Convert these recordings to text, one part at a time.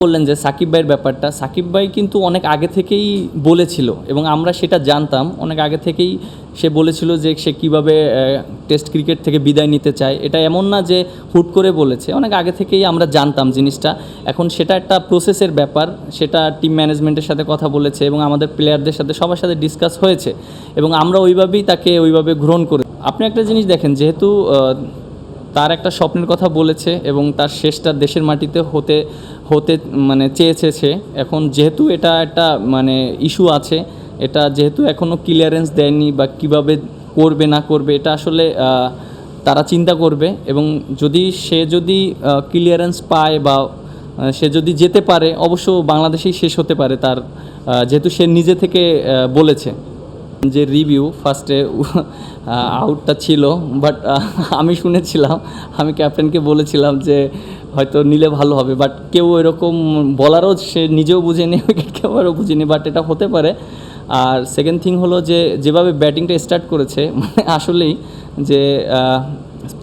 বললেন যে সাকিব ভাইয়ের ব্যাপারটা, সাকিব ভাই কিন্তু অনেক আগে থেকেই বলেছিল এবং আমরা সেটা জানতাম। অনেক আগে থেকেই সে বলেছিল যে সে কীভাবে টেস্ট ক্রিকেট থেকে বিদায় নিতে চায়। এটা এমন না যে হুট করে বলেছে, অনেক আগে থেকেই আমরা জানতাম জিনিসটা। এখন সেটা একটা প্রসেসের ব্যাপার, সেটা টিম ম্যানেজমেন্টের সাথে কথা বলেছে এবং আমাদের প্লেয়ারদের সাথে সবার সাথে ডিসকাস হয়েছে এবং আমরা ওইভাবেই তাকে ওইভাবে গ্রহণ করে। আপনি একটা জিনিস দেখেন, যেহেতু তার একটা স্বপ্নের কথা বলেছে এবং তার শেষটা দেশের মাটিতে হতে হতে মানে চেয়েছে সে। এখন যেহেতু এটা একটা মানে ইস্যু আছে, এটা যেহেতু এখনও ক্লিয়ারেন্স দেয়নি বা কিভাবে করবে না করবে এটা আসলে তারা চিন্তা করবে। এবং যদি ক্লিয়ারেন্স পায় বা সে যদি যেতে পারে, অবশ্য বাংলাদেশেই শেষ হতে পারে তার, যেহেতু সে নিজে থেকে বলেছে। যে রিভিউ ফার্স্টে আউটটা ছিল, বাট আমি শুনেছিলাম, আমি ক্যাপ্টেনকে বলেছিলাম যে হয়তো নিলে ভালো হবে, বাট কেউ এরকম বলারও সে নিজেও বুঝেনি, উইকেট কিপারও বুঝেনি, বাট এটা হতে পারে। আর সেকেন্ড থিং হলো যে যেভাবে ব্যাটিংটা স্টার্ট করেছে, মানে আসলেই যে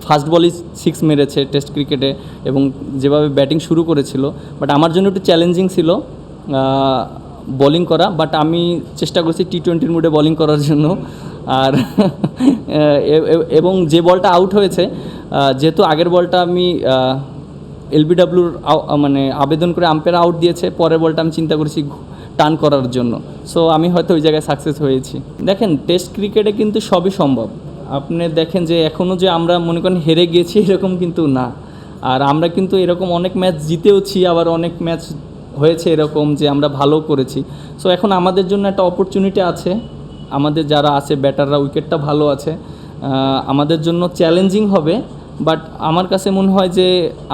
ফার্স্ট বলই 6 মেরেছে টেস্ট ক্রিকেটে এবং যেভাবে ব্যাটিং শুরু করেছিল, বাট আমার জন্য একটু চ্যালেঞ্জিং ছিল বোলিং করা। বাট আমি চেষ্টা করছি টি-20 মুডে বোলিং করার জন্য। আর এবং যে বলটা আউট হয়েছে, যেহেতু আগের বলটা আমি এলবিডব্লিউর মানে আবেদন করে আম্পায়ার আউট দিয়েছে, পরের বলটা আমি চিন্তা করেছি টার্ন করার জন্য। সো আমি হয়তো ওই জায়গায় সাকসেস হয়েছি। দেখেন, টেস্ট ক্রিকেটে কিন্তু সবই সম্ভব। আপনি দেখেন যে এখনও যে আমরা মনে করেন হেরে গিয়েছি এরকম কিন্তু না। আর আমরা কিন্তু এরকম অনেক ম্যাচ জিতেওছি, আবার অনেক ম্যাচ হয়েছে এরকম যে আমরা ভালো করেছি। সো এখন আমাদের জন্য একটা অপরচুনিটি আছে, আমাদের যারা আছে ব্যাটাররা, উইকেটটা ভালো আছে, আমাদের জন্য চ্যালেঞ্জিং হবে। বাট আমার কাছে মনে হয় যে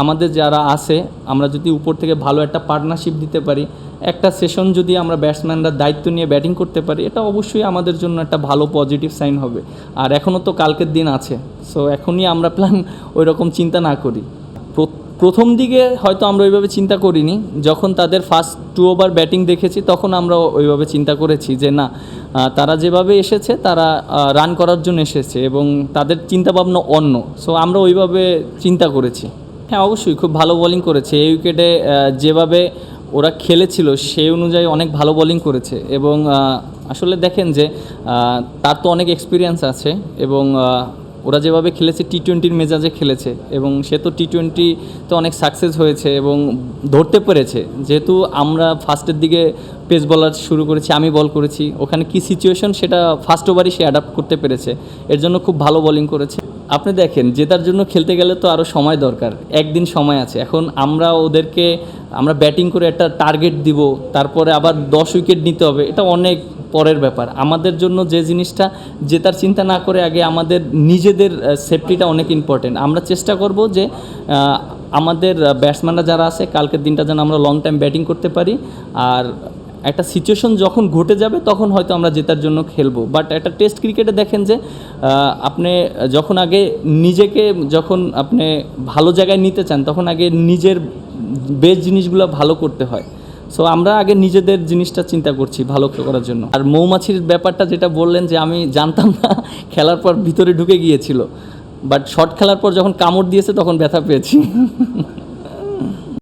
আমাদের যারা আছে, আমরা যদি উপর থেকে ভালো একটা পার্টনারশিপ দিতে পারি, একটা সেশন যদি আমরা ব্যাটসম্যানরা দায়িত্ব নিয়ে ব্যাটিং করতে পারি, এটা অবশ্যই আমাদের জন্য একটা ভালো পজিটিভ সাইন হবে। আর এখনও তো কালকের দিন আছে, সো এখনই আমরা প্ল্যান ওই রকম চিন্তা না করি। প্রথম দিকে হয়তো আমরা ওইভাবে চিন্তা করিনি, যখন তাদের ফার্স্ট 2 ওভার ব্যাটিং দেখেছি তখন আমরা ওইভাবে চিন্তা করেছি যে না, তারা যেভাবে এসেছে তারা রান করার জন্য এসেছে এবং তাদের চিন্তাভাবনা অন্য। সো আমরা ওইভাবে চিন্তা করেছি। হ্যাঁ, অবশ্যই খুব ভালো বোলিং করেছে এই উইকেটে। যেভাবে ওরা খেলেছিল সেই অনুযায়ী অনেক ভালো বোলিং করেছে এবং আসলে দেখেন যে তার তো অনেক এক্সপিরিয়েন্স আছে এবং ওরা যেভাবে খেলেছে টি-20 মেজাজে খেলেছে এবং সে তো টি-20 তো অনেক সাকসেস হয়েছে এবং ধরতে পেরেছে। যেহেতু আমরা ফার্স্টের দিকে পেস বলার শুরু করেছি, আমি বল করেছি, ওখানে কি সিচুয়েশন সেটা ফার্স্ট ওভারই সে অ্যাডাপ্ট করতে পেরেছে, এর জন্য খুব ভালো বোলিং করেছে। আপনি দেখেন, জেতার জন্য খেলতে গেলে তো আরও সময় দরকার, একদিন সময় আছে। এখন আমরা ব্যাটিং করে একটা টার্গেট দিব, তারপরে আবার 10 উইকেট নিতে হবে, এটা অনেক পরের ব্যাপার। আমাদের জন্য যে জিনিসটা জেতার চিন্তা না করে আগে আমাদের নিজেদের সেফটিটা অনেক ইম্পর্টেন্ট। আমরা চেষ্টা করব যে আমাদের ব্যাটসম্যানরা যারা আছে কালকের দিনটা যেন আমরা লং টাইম ব্যাটিং করতে পারি। আর একটা সিচুয়েশন যখন ঘটে যাবে তখন হয়তো আমরা জেতার জন্য খেলবো। বাট একটা টেস্ট ক্রিকেটে দেখেন যে আপনি যখন আগে নিজেকে যখন আপনি ভালো জায়গায় নিতে চান তখন আগে নিজের বেস্ট জিনিসগুলো ভালো করতে হয়। সো আমরা আগে নিজেদের জিনিসটা চিন্তা করছি ভালো করার জন্য। আর মৌমাছির ব্যাপারটা যেটা বললেন যে আমি জানতাম না, খেলার পর ভিতরে ঢুকে গিয়েছিল, বাট শট খেলার পর যখন কামড় দিয়েছে তখন ব্যথা পেয়েছি।